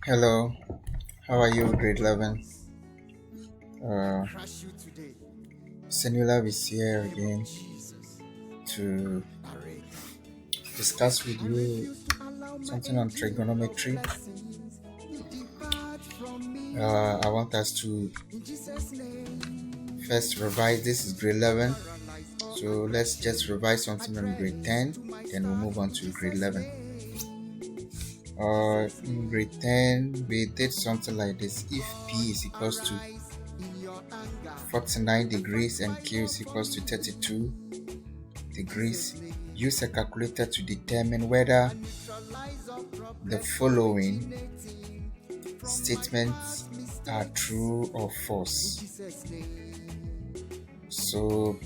Hello, how are you, grade 11? Uh, Senula is here again to discuss with you something on trigonometry. I want us to first revise. This is grade 11, so let's just revise something on grade 10, then we'll move on to grade 11. In grade 10, we did something like this. If P is equals to 49 degrees and Q is equals to 32 degrees, use a calculator to determine whether the following statements are true or false. So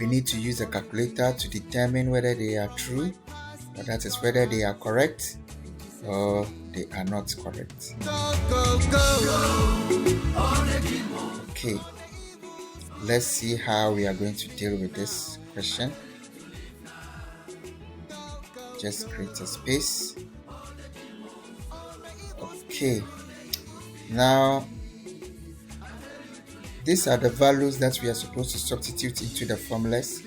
we need to use a calculator to determine whether they are true, or that is whether they are correct or they are not correct. Okay, let's see how we are going to deal with this question. Just create a space. Okay, now these are the values that we are supposed to substitute into the formulas.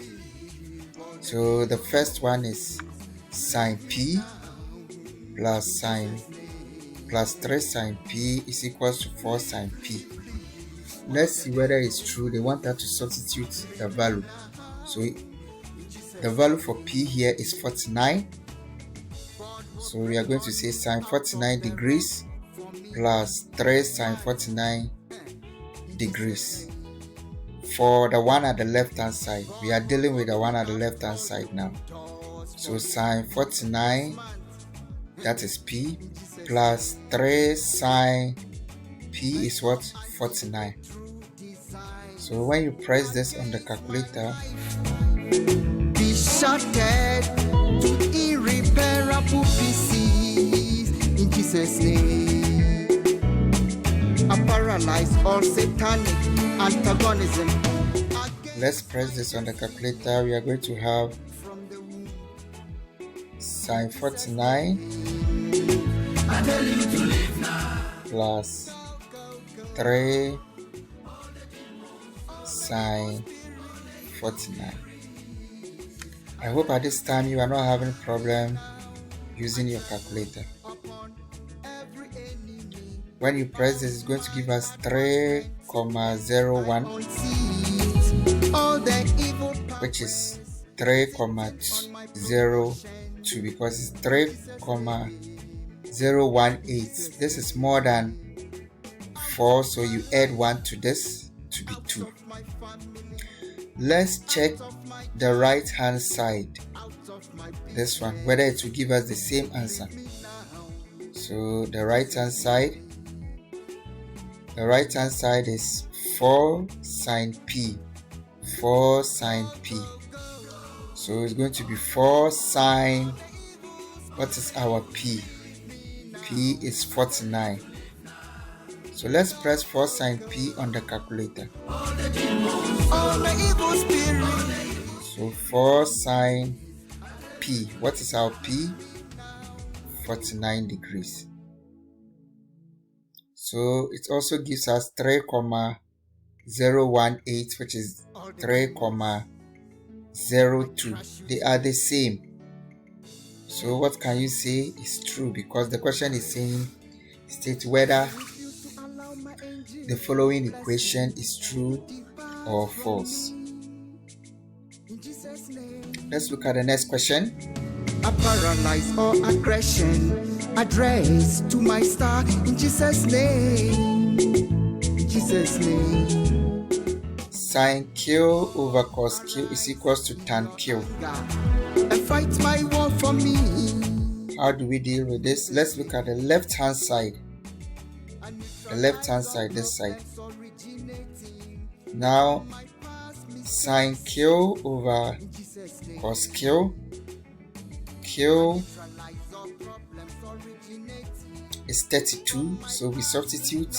So the first one is sine p plus 3 sine p is equals to 4 sine p. Let's see whether it's true. They want us to substitute the value. So the value for p here is 49. So we are going to say sine 49 degrees plus 3 sine 49 degrees. For the one at the left hand side, we are dealing with the one at the left hand side now. So sine 49, that is p, plus 3 sine p is what? 49. So when you press this on the calculator, be shattered to irreparable pieces in Jesus' name. I paralyze all satanic antagonism. Let's press this on the calculator. We are going to have sine 49 plus 3 sine 49. I hope at this time you are not having problem using your calculator. When you press this, it's going to give us 3,01, which is 3,02, because it's 3,018. This is more than 4, so you add 1 to this to be 2. Let's check the right hand side, this one, whether it will give us the same answer. So the right hand side is 4 sine p. 4 sine p. So it's going to be 4 sine, what is our p? P is 49. So let's press 4 sine p on the calculator. So 4 sine p, what is our p? 49 degrees. So it also gives us 3,018, which is 3,02. They are the same. So what can you say is true? Because the question is saying, state whether the following equation is true or false. Let's look at the next question. I paralyze all aggression, address to my star in Jesus' name. In Jesus' name. Sine q over cos q is equals to tan q. And fight my war for me. How do we deal with this? Let's look at the left hand side. The left hand side, this side. Now sine q over cos q. Q is 32, so we substitute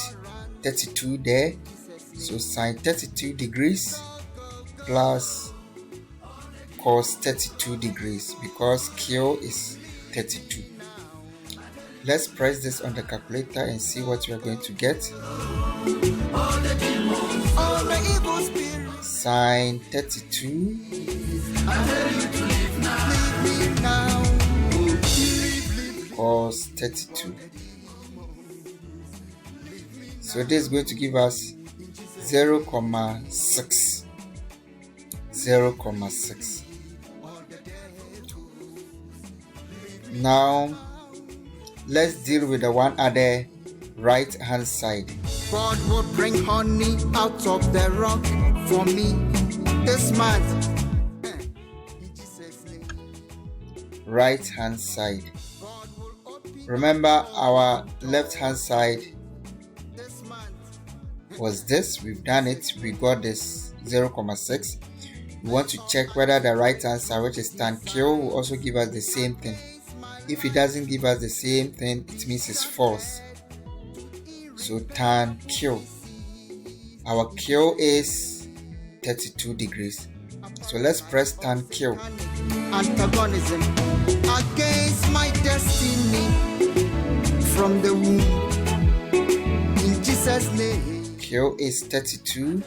32 there. So sine 32 degrees plus cos 32 degrees, because Q is 32. Let's press this on the calculator and see what we are going to get. Sine 32 cos 32. So this is going to give us 0,6. 0,6. Now let's deal with the one at the right hand side. God will bring honey out of the rock for me this month. Right hand side. Remember, our left hand side was this. We've done it. We got this 0,6. We want to check whether the right hand side, which is tan Q, will also give us the same thing. If it doesn't give us the same thing, it means it's false. So tan Q, our Q is 32 degrees. So let's press tan Q. Antagonism against my destiny from the womb. In Jesus' name. Q is 32,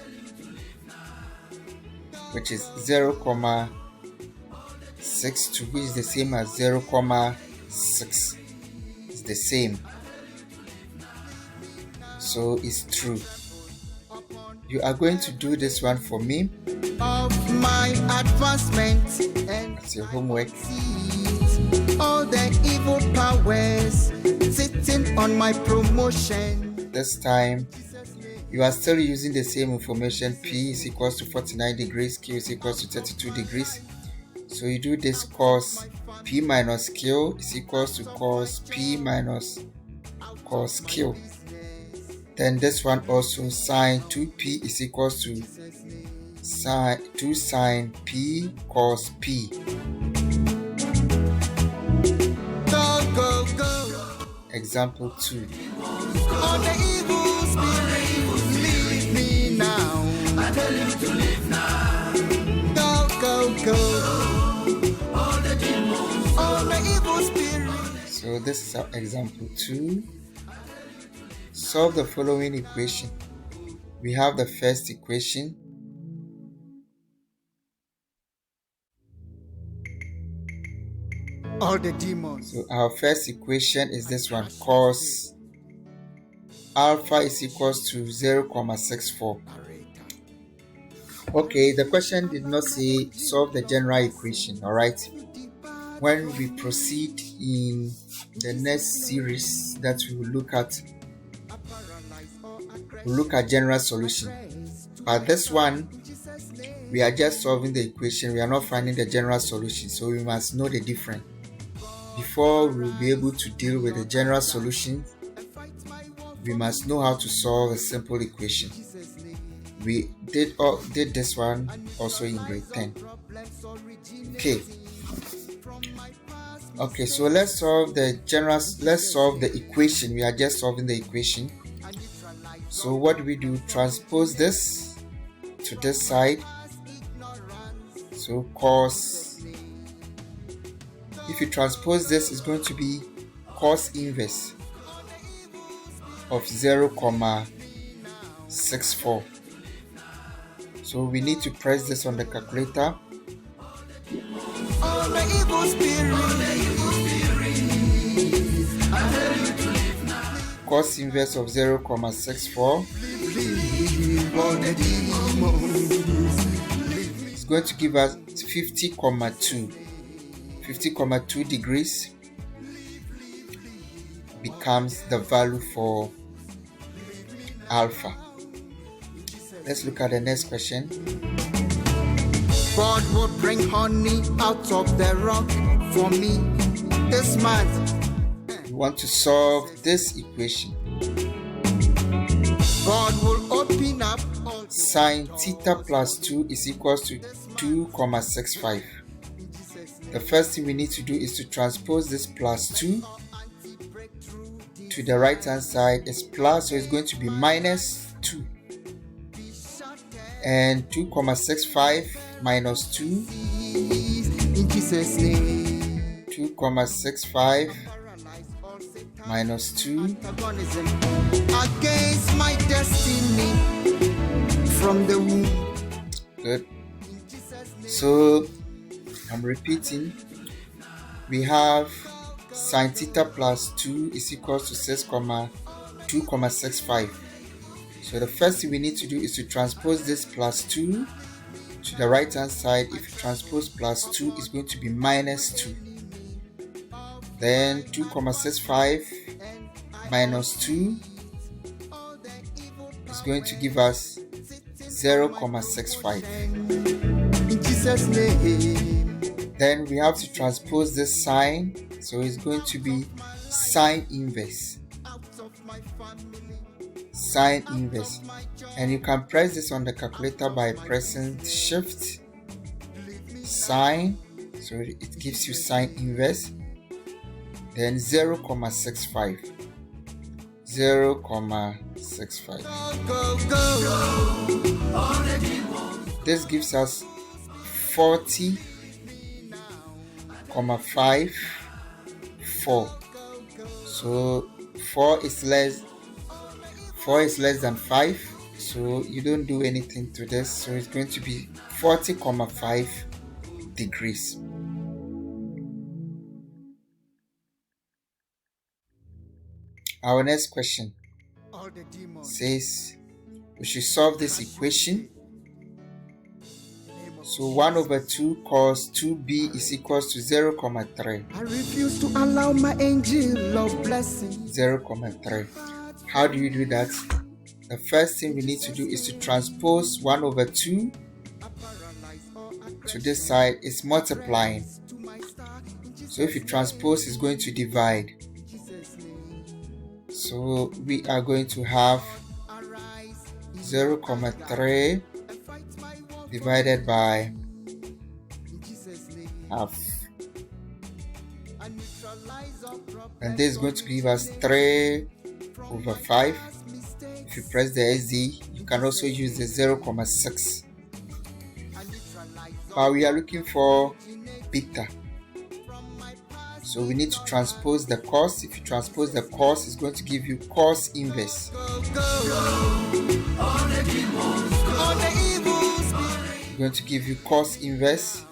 which is 0,62, which is the same as 0,6. It's the same. So it's true. You are going to do this one for me. Of my advancement and That's your homework. all the evil powers sitting on my promotion. This time, you are still using the same information. P is equals to 49 degrees, Q is equals to 32 degrees. So you do this cos P minus Q is equals to cos P minus cos Q. Then this one also, sine 2P is equals to sine 2 sine P cos P. Go, go, go. Example 2. All the evil spirits, leave me now. I tell you to leave now. Go, go, go. All the demons, all the evil spirits. So this is our example 2. Solve the following equation. We have the first equation. All the demons. So our first equation is this one. Cos alpha is equals to 0,64. Okay, the question did not say solve the general equation, alright? When we proceed in the next series that we will look at, we'll look at general solution. But this one, we are just solving the equation. We are not finding the general solution. So we must know the difference. Before we will be able to deal with the general solution, we must know how to solve a simple equation. We did this one also in grade 10. Okay, so let's solve the equation. We are just solving the equation. So what do we do? Transpose this to this side. So cos, if you transpose this, it's going to be cos inverse of 0,64. So we need to press this on the calculator. All the evil spirits. Cos inverse of 0,64 is going to give us 50,2. 50,2 degrees becomes the value for alpha. Let's look at the next question. God will bring honey out of the rock for me this month. We want to solve this equation. God will open up all Sine theta plus 2 is equals to 2,65. The first thing we need to do is to transpose this plus 2 to the right hand side. Is plus, so it's going to be minus 2. And 2,65 minus 2. in Jesus' name. 2,65 minus 2. Antagonism against my destiny from the womb. Good. So I'm repeating. We have sine theta plus 2 is equals to 6,2,65. So the first thing we need to do is to transpose this plus 2 to the right hand side. If you transpose plus 2, it's going to be minus 2. Then 2,65 minus 2 is going to give us 0,65. In Jesus' name. Then we have to transpose this sign, so it's going to be sine inverse. Sine inverse. And you can press this on the calculator by pressing shift sine, so it gives you sine inverse. Then 0,65. 0,65. This gives us 40,54. So 4 is less than 5, so you don't do anything to this, so it's going to be 40,5 degrees. Our next question says we should solve this equation. So 1 over 2 cos 2b is equals to 0,3. I refuse to allow my angel of blessing. 0,3. How do you do that? The first thing we need to do is to transpose 1 over 2 to this side. It's multiplying. So if you transpose, it's going to divide. So we are going to have 0,3 divided by half. And this is going to give us 3 over 5. If you press the SD, you can also use the 0,6. But we are looking for beta. So we need to transpose the cos. If you transpose the cos, it's going to give you cos inverse. It's going to give you cos inverse.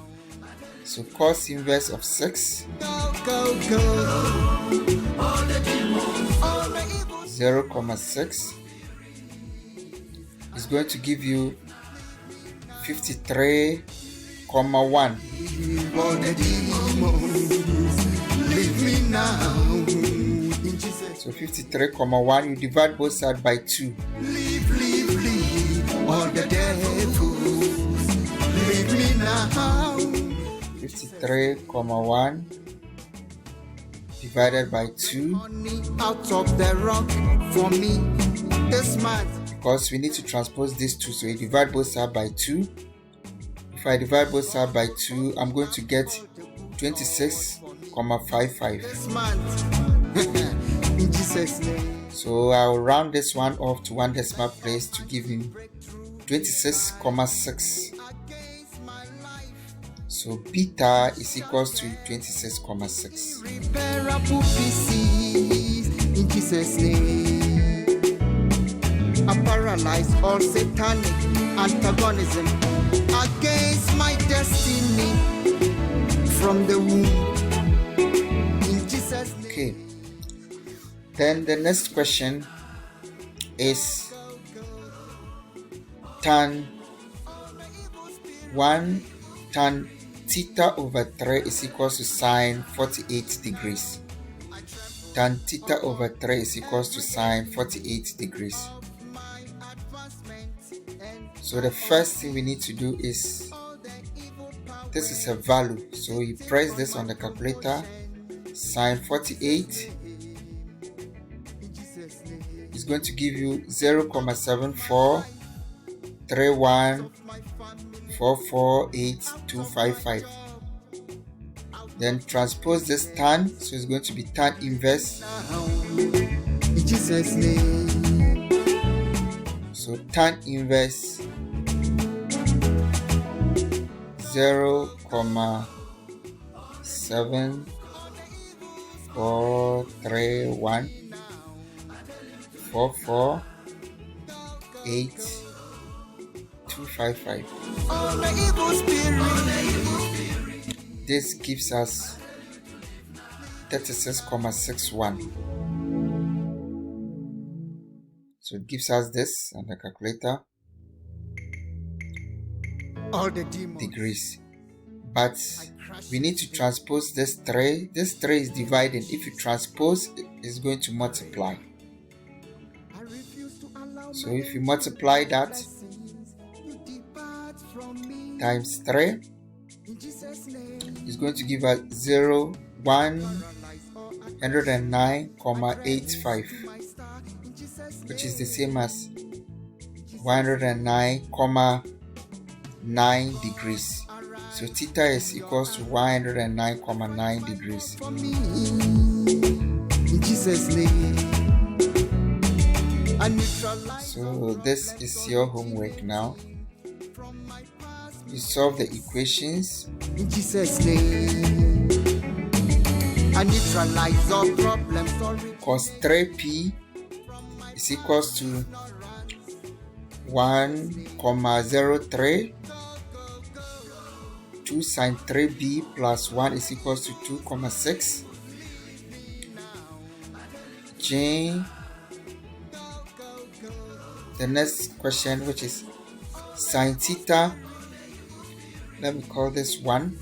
So cos inverse of 6. 0,6 is going to give you 53,1. So 53,1, you divide both sides by 2. All the devils, leave me now. 53,1 divided by 2. Out of the rock for me this month. Because we need to transpose these two, so you divide both sides by 2. If I divide both sides by 2, I'm going to get 26,55. This month. In Jesus' name. So I'll round this one off to one decimal place to give him 26,6. So beta is equals to 26,6. Repairable pieces in Jesus' name. I paralyze all satanic antagonism against my destiny from the womb. In Jesus' name. Okay. Then the next question is tan 1 tan theta over 3 is equals to sine 48 degrees. Tan theta over 3 is equals to sine 48 degrees. So the first thing we need to do is, this is a value, so you press this on the calculator. Sine 48 is going to give you 0,7431448255. Then transpose this tan, so it's going to be tan inverse. In Jesus' name. So tan inverse 0,7431448255. 4 3 1 4 4 8 2 5 5. All the evil spirits. This gives us 36.61. So it gives us this on the calculator, All the demons. degrees. But we need to transpose this 3. This 3 is dividing. If you transpose, it's going to multiply. I refuse to allow So if you multiply that blessings to depart from me. times 3, In Jesus' name. it's going to give us 109.85, which is the same as 109.9 degrees. So theta is equals to 109.9 degrees. For me. In Jesus' name. I neutralize So this is your homework now. from my past. You solve the equations. In Jesus' name. I neutralize all problems. Cos 3p is equals to 1,03. 2 sine 3b plus 1 is equals to 2,6. J. The next question, which is sine theta. Let me call this 1.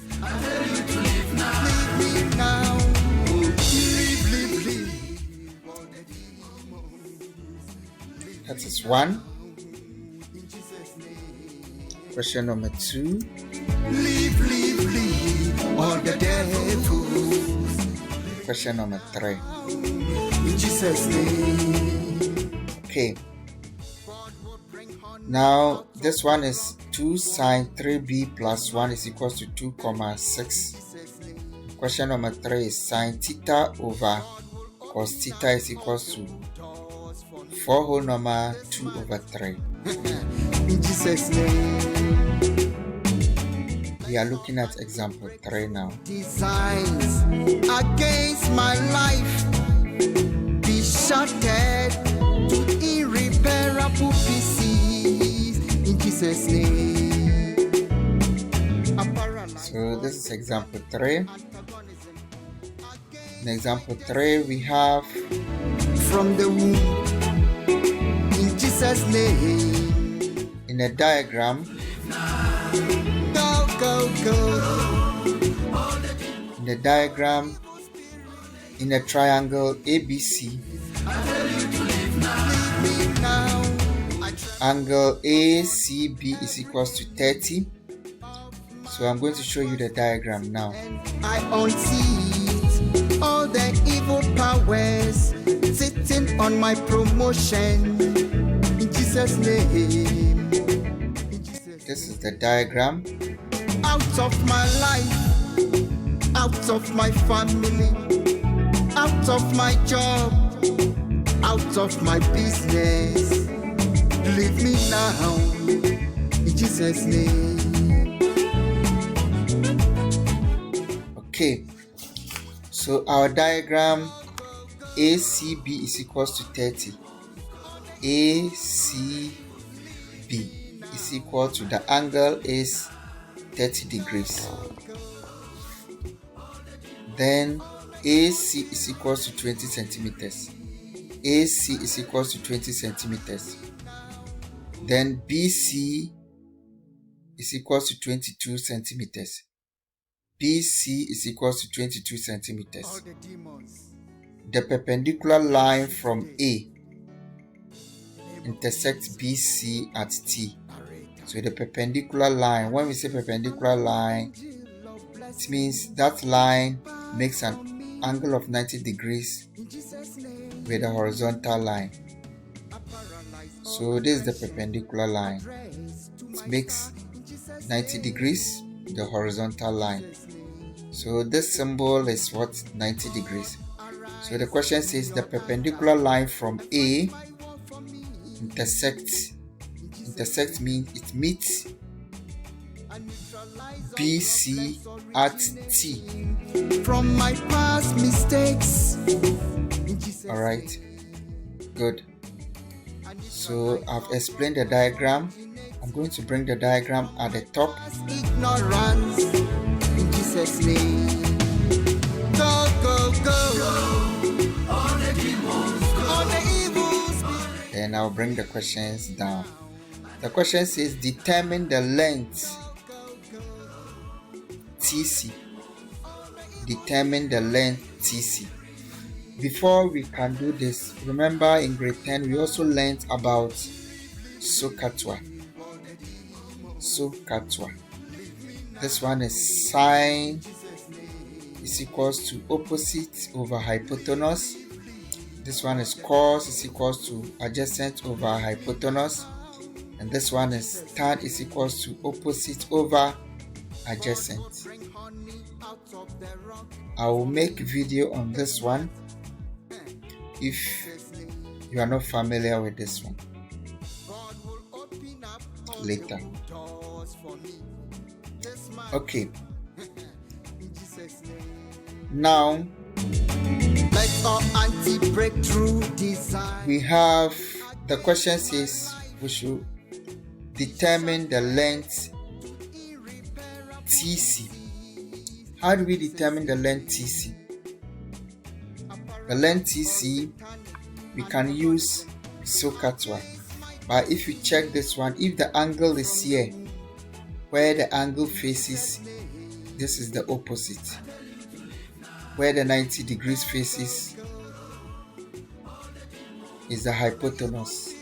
That is 1. Question number 2. Leave all the devils. Question number 3. In Jesus' name. Okay. Now this one is 2 sine 3b plus 1 is equals to 2,6. Question number 3 is sine theta over cos theta is equals to 4 whole number 2 over 3. In Jesus' name. We are looking at example 3 now. Designs against my life be shattered to irreparable pieces. In Jesus' name. So this is example 3. In example 3 we have From the womb. In Jesus' name. in a diagram, Go, go, go. in the diagram, in a triangle ABC, Now angle ACB is equals to 30. So I'm going to show you the diagram now. I unseat all the evil powers sitting on my promotion. In Jesus' name. In Jesus' name. This is the diagram. Out of my life, out of my family, out of my job, out of my business. Leave me now. In Jesus' name. Okay, so our diagram ACB is equals to 30. ACB is equal to, the angle is 30 degrees. Then AC is equals to 20 centimeters. AC is equals to 20 centimeters. Then BC is equals to 22 centimeters. BC is equals to 22 centimeters. All the demons. The perpendicular line from A intersects BC at T. So the perpendicular line, when we say perpendicular line, it means that line makes an angle of 90 degrees with a horizontal line. So this is the perpendicular line. It makes 90 degrees with the horizontal line. So this symbol is what? 90 degrees. So the question says the perpendicular line from A intersects means it meets BC at T. From my past mistakes. Alright, good. So I've explained the diagram. I'm going to bring the diagram at the top. Ignorance in Jesus' name. Go, go, go. All the demons, all the evil spirits. And I'll bring the questions down. The question says determine the length TC. Determine the length TC. Before we can do this, remember in grade 10 we also learned about SOHCAHTOA. SOHCAHTOA. This one is sine is equals to opposite over hypotenuse. This one is cos is equals to adjacent over hypotenuse. And this one is tan is equals to opposite over adjacent. I will make video on this one if you are not familiar with this one later. Okay. Now we have the question says we should determine the length TC. How do we determine the length TC? The length TC, we can use SOHCAHTOA. But if you check this one, if the angle is here, where the angle faces, this is the opposite. Where the 90 degrees faces is the hypotenuse.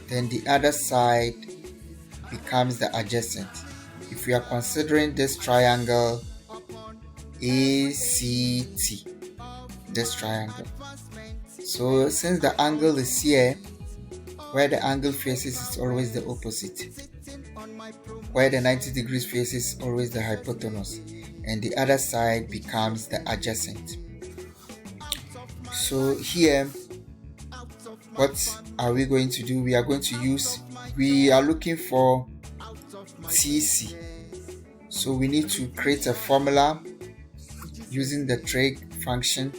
Then the other side becomes the adjacent. If we are considering this triangle ACT, this triangle. So since the angle is here, where the angle faces is always the opposite. Where the 90 degrees faces is always the hypotenuse. And the other side becomes the adjacent. So here, what are we going to do? We are looking for TC. So we need to create a formula using the trig function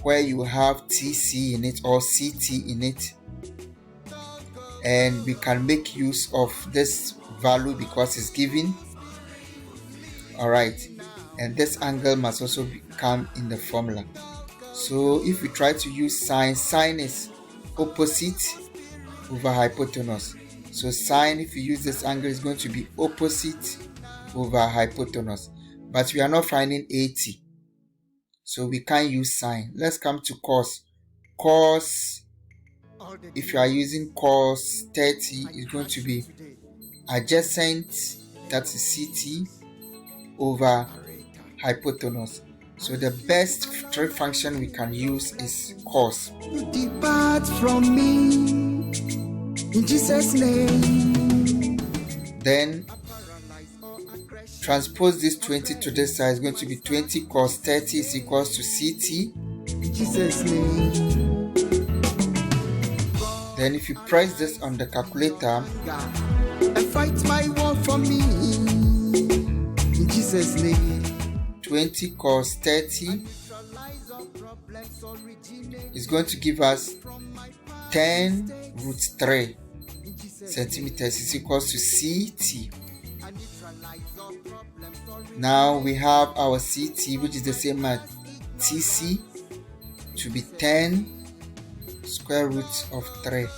where you have TC in it or CT in it, and we can make use of this value because it's given. Alright, and this angle must also come in the formula. So if we try to use sine is opposite over hypotenuse. So sine, if you use this angle, is going to be opposite over hypotenuse. But we are not finding 80. So we can't use sine. Let's come to cos. Cos, if you are using cos 30, is going to be adjacent, that is CT, over hypotenuse. So the best trig function we can use is cos. Depart from me in Jesus' name. Then transpose this 20 to this side. Is going to be 20 cos 30 is equals to CT. In Jesus' name. Then if you press this on the calculator, and fight my war for me in Jesus' name. 20 cos 30 is going to give us 10 root 3 centimeters is equals to CT. Now we have our CT, which is the same as TC, to be 10 square root of 3.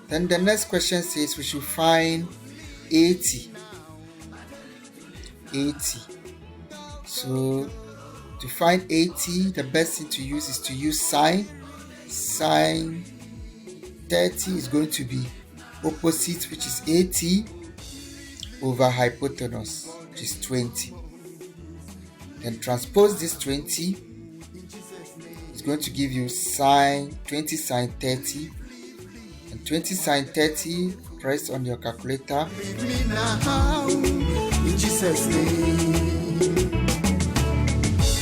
Then the next question says we should find 80. So to find 80, the best thing to use is to use sine. Sine 30 is going to be opposite, which is 80, over hypotenuse, which is 20. Then transpose this 20, it's going to give you sine 20 sine 30, and 20 sine 30, press on your calculator. In Jesus' name.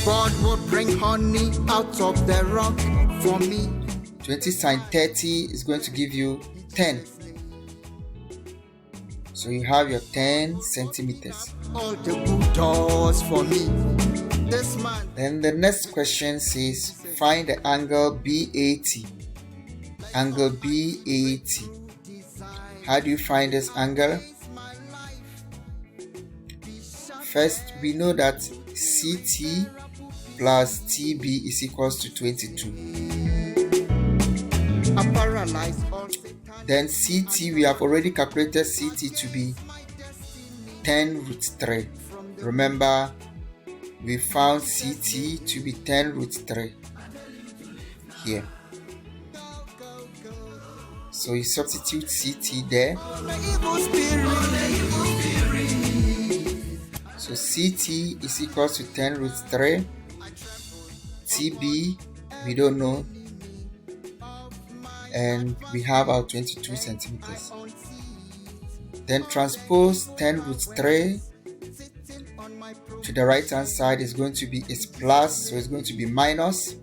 God will bring honey out of the rock for me. 20 sine 30 is going to give you 10. So you have your 10 centimeters. all the good doors for me. This man. Then the next question says, find the angle BAT. Angle BAT. How do you find this angle? First, we know that CT plus TB is equals to 22. Then CT, we have already calculated CT to be 10 root 3. Remember, we found CT to be 10 root 3 here. So you substitute CT there. So CT is equal to 10 root 3. TB, we don't know. And we have our 22 centimeters. Then transpose 10 root 3 to the right hand side is going to be its plus, so it's going to be minus.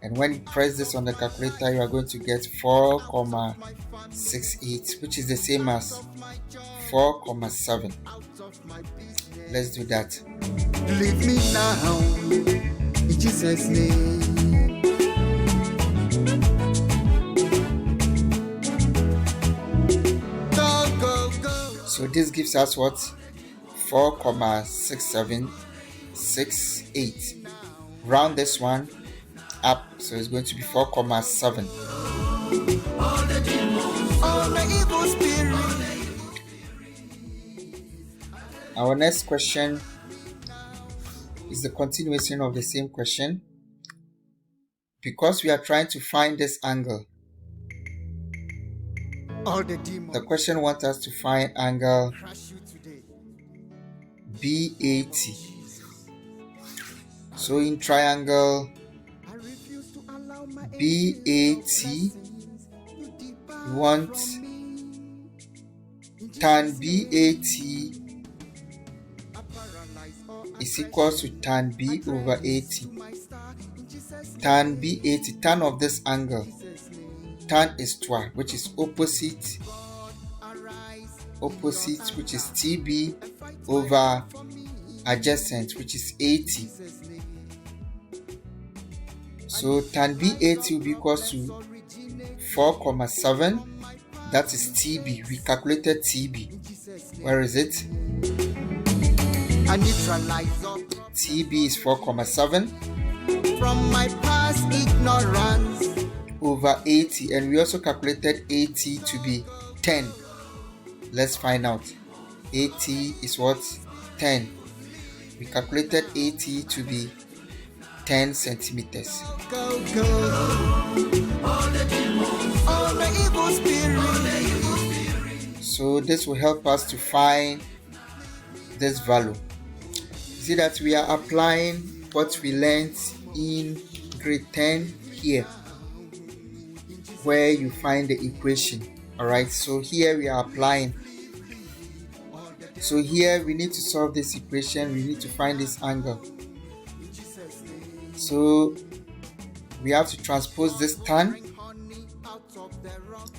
And when you press this on the calculator, you are going to get 4,68, which is the same as 4,7. Let's do that. Leave me now, in Jesus' name. So this gives us what? 4,6768. Round this one up, so it's going to be 4,7. Our next question is the continuation of the same question. Because we are trying to find this angle, the question wants us to find angle BAT. So in triangle BAT, we want tan BAT is equal to tan B over 80. Tan BAT, tan of this angle, tan is 12, which is opposite, which is TB over adjacent, which is 80. So tan BAT will be equal to 4,7. That is TB. We calculated TB. Where is it? TB is 4,7 from my past ignorance over 80, and we also calculated 80 to be 10. Let's find out. 80 is what? 10. We calculated 80 to be 10 centimeters. So this will help us to find this value. See that we are applying what we learned in grade 10 here, where you find the equation. Alright, so here we are applying. So here we need to solve this equation. We need to find this angle. So we have to transpose this tan.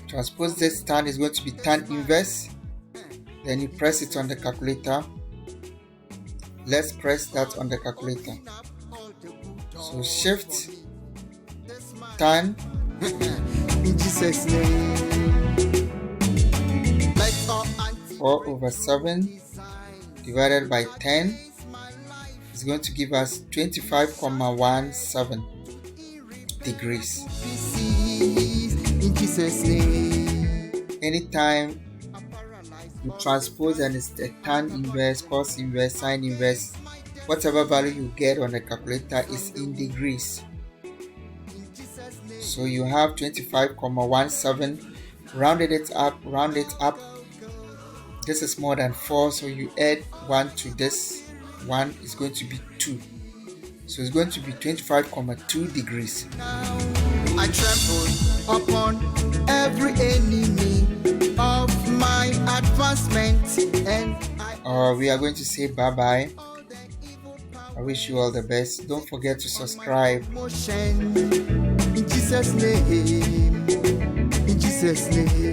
Transpose this tan is going to be tan inverse. Then you press it on the calculator. Let's press that on the calculator. So shift tan in Jesus' name. 4 over 7 divided by 10 is going to give us 25,17 degrees. In Jesus' name. Anytime you transpose and it's a tan inverse, cos inverse, sine inverse, whatever value you get on the calculator is in degrees. So you have 25,17. Rounded it up, round it up. This is more than 4, so you add 1 to this. 1 is going to be 2. So it's going to be 25,2 degrees. I trample upon every enemy of my advancement, and we are going to say bye-bye. I wish you all the best. Don't forget to subscribe. In Jesus' name. In Jesus' name.